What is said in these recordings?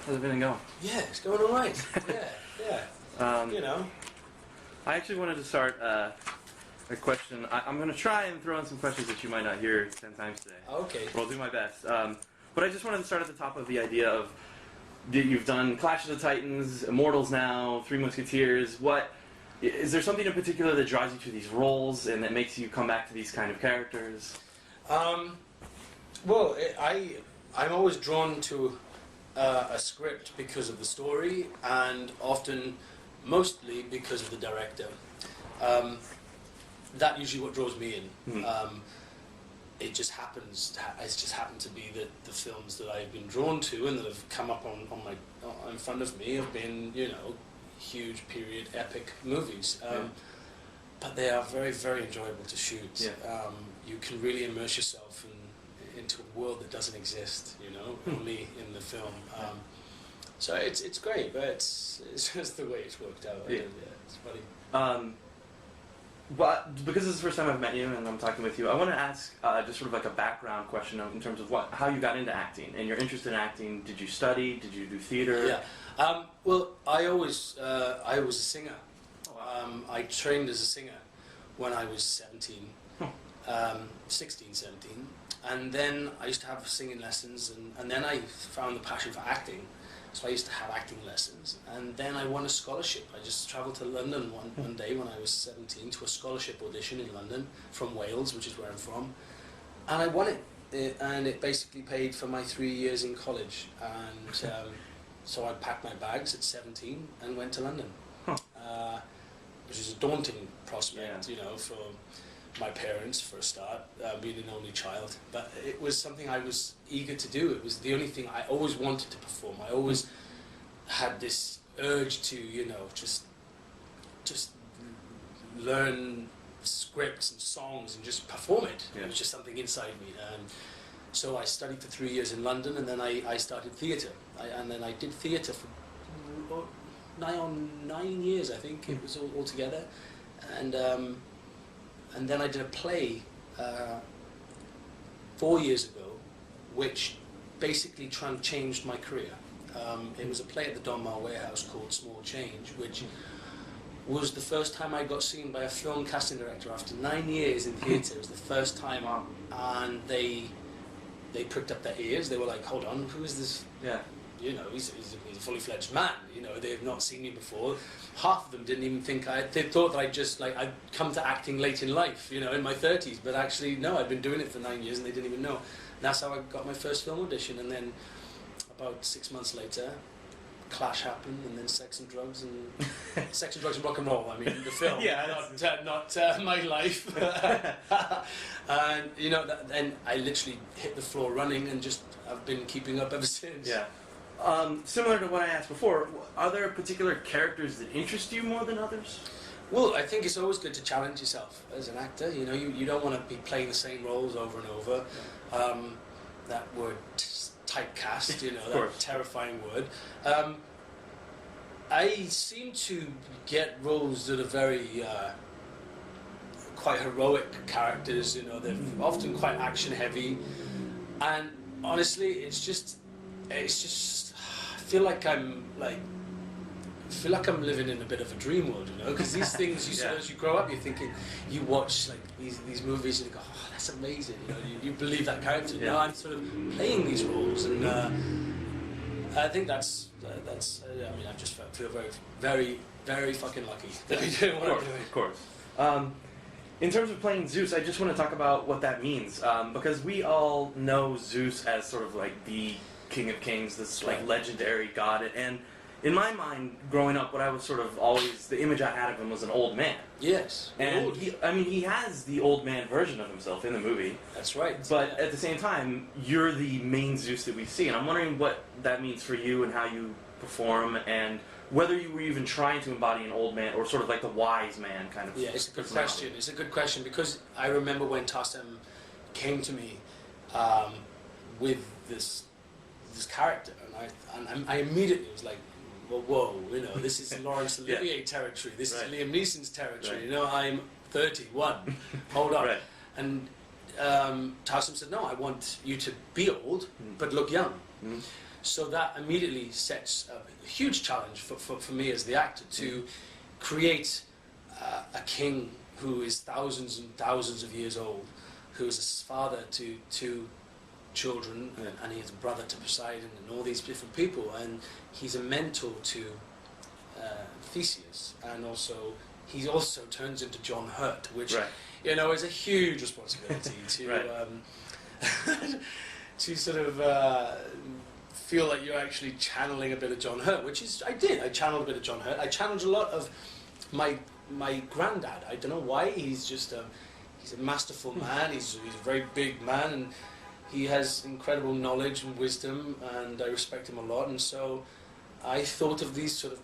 How's everything going? Yeah, it's going all right. Yeah. You know. I actually wanted to start a question. I'm going to try and throw in some questions that you might not hear 10 times today. Okay. Well, I'll do my best. But I just wanted to start at the top of the idea of you've done Clash of the Titans, Immortals now, Three Musketeers. Is there something in particular that drives you to these roles and that makes you come back to these kind of characters? Well, I'm always drawn to a script because of the story, and often, mostly because of the director. That usually what draws me in. Mm-hmm. It just happens. It's just happened to be that the films that I've been drawn to and that have come up in front of me have been, huge period epic movies. But they are very, very enjoyable to shoot. Yeah. You can really immerse yourself into a world that doesn't exist, only in the film. So it's great, but it's just the way it's worked out. Yeah. It's funny. But because this is the first time I've met you and I'm talking with you, I want to ask just sort of like a background question in terms of how you got into acting and your interest in acting. Did you study? Did you do theater? Yeah. Well, I was a singer. Oh, wow. I trained as a singer when I was 17, 16, 17. And then I used to have singing lessons, and then I found the passion for acting. So I used to have acting lessons, and then I won a scholarship. I just travelled to London one day when I was 17 to a scholarship audition in London from Wales, which is where I'm from, and I won it. And it basically paid for my 3 years in college. And so I packed my bags at 17 and went to London, which is a daunting prospect, for my parents for a start, being an only child. But it was something I was eager to do. It was the only thing I always wanted to perform. I always had this urge to, just learn scripts and songs and just perform it. Yeah. It was just something inside me. So I studied for 3 years in London, and then I started theatre. And then I did theatre for nigh on 9 years, I think it was all together. And then I did a play 4 years ago, which basically changed my career. It was a play at the Donmar Warehouse called Small Change, which was the first time I got seen by a film casting director after 9 years in theatre. It was the first time, and they pricked up their ears. They were like, "Hold on, who is this?" Yeah. He's a fully fledged man. They've not seen me before. Half of them didn't even think they thought that I'd come to acting late in life, in my 30s. But actually, no, I'd been doing it for 9 years and they didn't even know. And that's how I got my first film audition. And then about 6 months later, Clash happened, and then Sex and Drugs and Rock and Roll. I mean, the film, not my life. And then I literally hit the floor running, and just I've been keeping up ever since. Yeah. Similar to what I asked before, are there particular characters that interest you more than others? Well, I think it's always good to challenge yourself as an actor. You don't want to be playing the same roles over and over. That word typecast, that terrifying word. I seem to get roles that are very quite heroic characters. They're often quite action heavy, and honestly, it's just. I feel like I'm living in a bit of a dream world, because these things as you grow up, you're thinking, you watch like these movies and you go, "Oh, that's amazing," you believe that character. Yeah. Now I'm sort of playing these roles, and I think that's. I just feel very, very, very fucking lucky that I'm doing what I'm doing. Of course. In terms of playing Zeus, I just want to talk about what that means, because we all know Zeus as sort of like the King of Kings, this like legendary god, and in my mind, growing up, what I was sort of always, the image I had of him was an old man. Yes. And he has the old man version of himself in the movie. That's right. But at the same time, you're the main Zeus that we see, and I'm wondering what that means for you and how you perform, and whether you were even trying to embody an old man or sort of like the wise man kind of. Yeah, it's a good question. It's a good question, because I remember when Tarsem came to me with this character, and I immediately was like, well, whoa, this is Laurence Olivier territory. This is Liam Neeson's territory. Right. I'm 31. Hold on. Right. And Tarsem said, no, I want you to be old, but look young. So that immediately sets a huge challenge for me as the actor to create a king who is thousands and thousands of years old, who is a father to two children, and he is a brother to Poseidon and all these different people, and he's a mentor to Theseus, and also he also turns into John Hurt, which you know is a huge responsibility to to sort of feel like you're actually channeling a bit of John Hurt, which is I channeled a bit of John Hurt. I channeled a lot of my granddad. I don't know why. He's just he's a masterful man. He's a very big man, and he has incredible knowledge and wisdom, and I respect him a lot. And so I thought of these sort of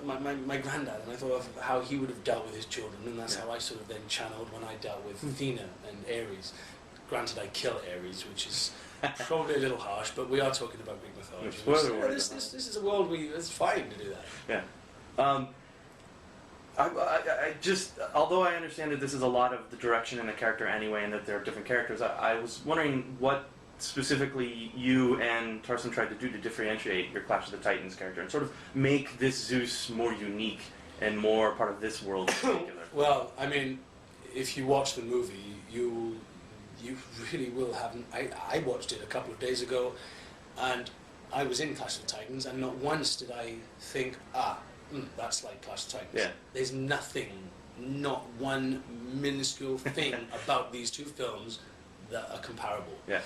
my granddad, and I thought of how he would have dealt with his children, and that's how I sort of then channeled when I dealt with Athena and Ares. Granted, I kill Ares, which is probably a little harsh, but we are talking about Greek mythology. This is a world it's fine to do that. Yeah. I just, although I understand that this is a lot of the direction in the character anyway, and that there are different characters, I was wondering what specifically you and Tarsem tried to do to differentiate your Clash of the Titans character and sort of make this Zeus more unique and more part of this world in particular. Well, I mean, if you watch the movie, you really will have. I watched it a couple of days ago, and I was in Clash of the Titans, and not once did I think, that's like Clash of the Titans. Yeah. There's nothing, not one minuscule thing about these two films that are comparable. Yeah.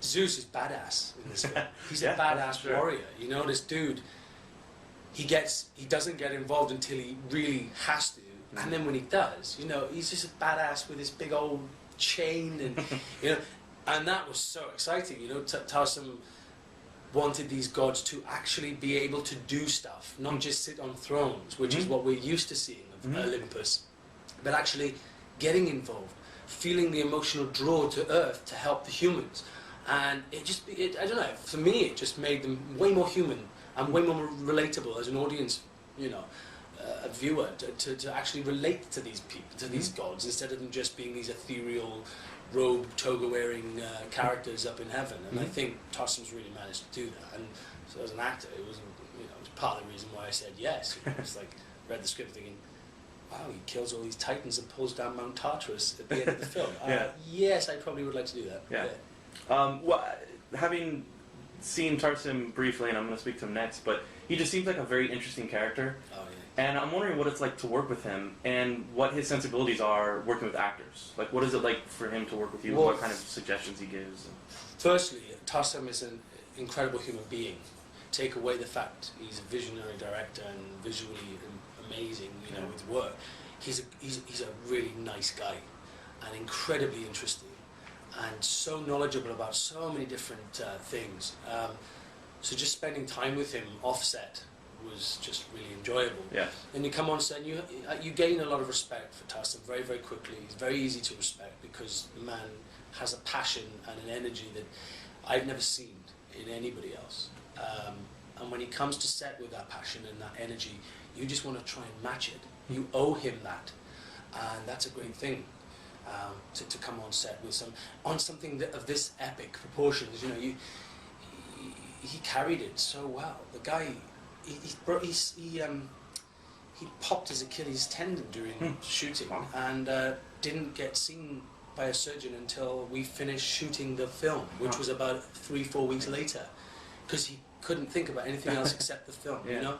Zeus is badass in this film. He's Yeah, a badass sure. warrior. You know, this dude, he doesn't get involved until he really has to. And then when he does, you know, he's just a badass with his big old chain, and you know, and that was so exciting. You know, Tarsem wanted these gods to actually be able to do stuff, not just sit on thrones, which is what we're used to seeing of Olympus, but actually getting involved, feeling the emotional draw to Earth to help the humans. And I don't know, for me it just made them way more human and way more relatable as an audience, you know, a viewer, to actually relate to these people, to these gods, instead of them just being these ethereal, robe, toga-wearing characters up in heaven. And I think Tarsem's really managed to do that. And so as an actor, it was part of the reason why I said yes. You know, it's like, read the script thinking, wow, he kills all these titans and pulls down Mount Tartarus at the end of the film. Yes, I probably would like to do that. Yeah. Well, having seen Tarsem briefly, and I'm going to speak to him next, but he just seems like a very interesting character. Oh, yeah. And I'm wondering what it's like to work with him, and what his sensibilities are working with actors. Like, what is it like for him to work with you? Well, what kind of suggestions he gives? Firstly, Tarsem is an incredible human being. Take away the fact he's a visionary director and visually amazing, you know, with work. He's a really nice guy, and incredibly interesting, and so knowledgeable about so many different things. So just spending time with him offset was just really enjoyable. Yeah. And you come on set, and you gain a lot of respect for Tarsem very, very quickly. He's very easy to respect because the man has a passion and an energy that I've never seen in anybody else. And when he comes to set with that passion and that energy, you just want to try and match it. You owe him that, and that's a great thing. To come on set with something of this epic proportions, you know, he carried it so well. The guy, he popped his Achilles tendon during shooting, and didn't get seen by a surgeon until we finished shooting the film, which was about 3-4 weeks later, because he couldn't think about anything else except the film. You know,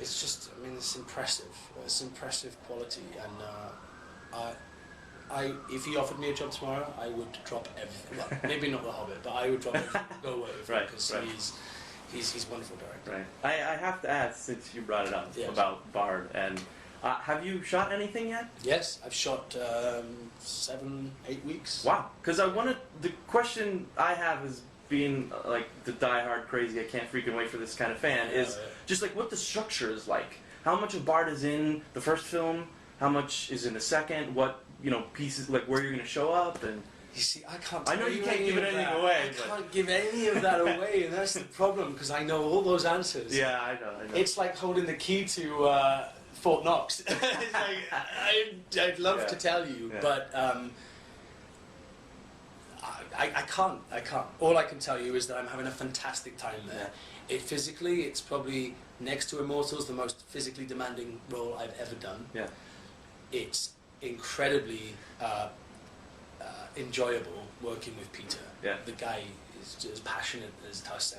it's just, I mean, it's impressive. It's impressive quality, and if he offered me a job tomorrow, I would drop everything. Well, maybe not The Hobbit, but I would drop everything, go away with him, because he's a wonderful director. Right. I have to ask, since you brought it up, about Bard, and have you shot anything yet? Yes, I've shot 7-8 weeks. Wow. Because the question I have is, being like the die-hard crazy, I can't freaking wait for this kind of fan, is just like what the structure is like. How much of Bard is in the first film? How much is in the second? What, you know, pieces, like where you're going to show up? And you see, I can't. I know you can't give anything away. I can't give any of that away, and that's the problem, because I know all those answers. Yeah, I know. It's like holding the key to Fort Knox. It's like, I'd love to tell you, but I can't. All I can tell you is that I'm having a fantastic time there. It's probably next to Immortals the most physically demanding role I've ever done. Yeah. It's incredibly enjoyable working with Peter. Yeah. The guy is just as passionate as Tarsem.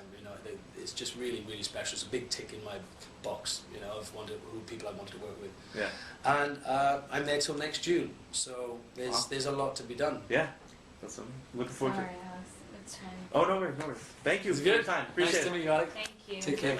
It's just really, really special. It's a big tick in my box. Of who people I want to work with. Yeah. And I'm there till next June, so there's a lot to be done. Yeah. That's looking forward to it. Sorry, Alex. It's time. Oh, no worries, no worries. Thank you It's for your good. time. Appreciate Nice it. to meet you, Alex. Thank you. Take care.